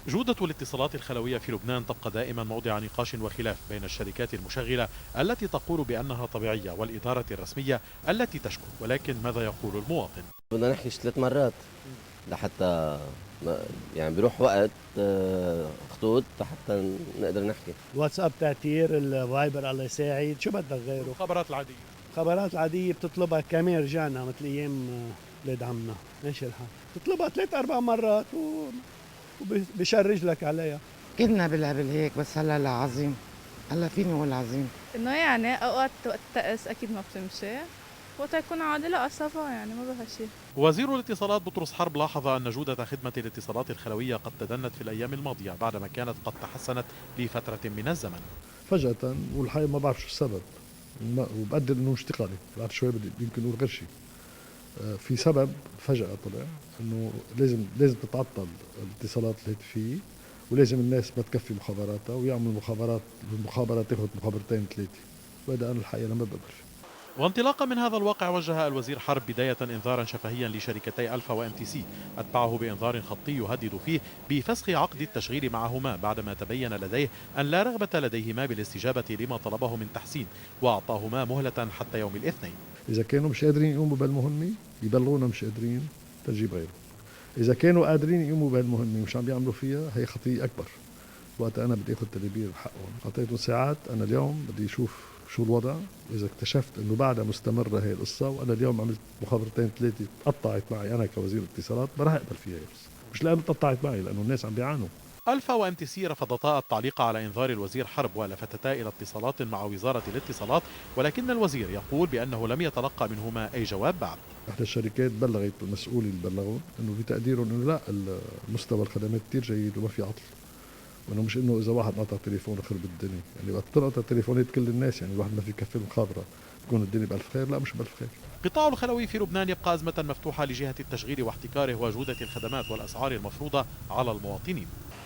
جودة الاتصالات الخلوية في لبنان تبقى دائما موضع نقاش وخلاف بين الشركات المشغلة التي تقول بأنها طبيعية والإدارة الرسمية التي تشكو، ولكن ماذا يقول المواطن؟ بدنا نحكي 3 مرات لحتى يعني بيروح وقت خطوط حتى نقدر نحكي. الواتساب تعتير، الفايبر الله يساعد، شو بدك غيره؟ الخبرات العادية. الخبرات العادية بتطلبها كمان رجعنا مثل أيام ولاد عمنا، ماشي الحال، بتطلبها 3 4 مرات وبشرج لك عليها. كنا بالقبل هيك بس هلا لا عظيم، هلا فيني اقول عظيم. انه يعني اوقات وقت التأس اكيد ما بتمشي، وقت يكون عادي لا صفا يعني ما بها شيء. وزير الاتصالات بطرس حرب لاحظ أن جودة خدمة الاتصالات الخلوية قد تدنت في الأيام الماضية بعدما كانت قد تحسنت لفترة من الزمن. فجأة، والحقيقة ما بعرف شو السبب، وبقدر انه اشتغالي بعد شوي يمكن نقول غير شيء. في سبب فجأة طلع انه لازم تتعطل الاتصالات الهاتفية، ولازم الناس ما تكفي مخابراتها ويعملوا المخابرات تاخذ مخابرتين ثلاثة، وهذا انا الحقيقة لما بقبل فيه. وانطلاقا من هذا الواقع وجه الوزير حرب بداية انذارا شفهيا لشركتي ألفا وام تي سي، أتبعه بإنذار خطي يهدد فيه بفسخ عقد التشغيل معهما بعدما تبين لديه أن لا رغبة لديهما بالاستجابة لما طلبه من تحسين، وأعطاهما مهلة حتى يوم الاثنين. إذا كانوا مش قادرين يقوموا بهالمهمة يبلغونا مش قادرين تجيب غيره. إذا كانوا قادرين يقوموا بهالمهمة ومش عم بيعملوا فيها هي خطية أكبر. وقت أنا بدي آخذ تدابير حقهم، أعطيتهم ساعات، أنا اليوم بدي أشوف شو الوضع، وإذا اكتشفت إنه بعدها مستمرة هي القصة وأنا اليوم عملت مخابرتين ثلاثة قطعت معي أنا كوزير اتصالات ما راح أقبل فيها بس. مش لأنه قطعت معي، لأنه الناس عم بيعانوا. ألفا وام تي سي رفضتا التعليق على إنذار الوزير حرب ولفتتا إلى اتصالات مع وزارة الاتصالات، ولكن الوزير يقول بأنه لم يتلقى منهما أي جواب بعد. إحدى الشركات بلغت المسؤولي اللي بلغون إنه بتقديرهم إنه لا، مستوى الخدمات كثير جيد وما في عطل. وانه مش انه اذا واحد قطع تليفون خرب الدنيا، يعني وقت تنقطع تليفونات كل الناس يعني الواحد ما في يكفي المخابره تكون الدنيا بألف خير، لا مش بألف خير. قطاع الخلوي في لبنان يبقى أزمة مفتوحة لجهة التشغيل واحتكاره وجودة الخدمات والأسعار المفروضة على المواطنين.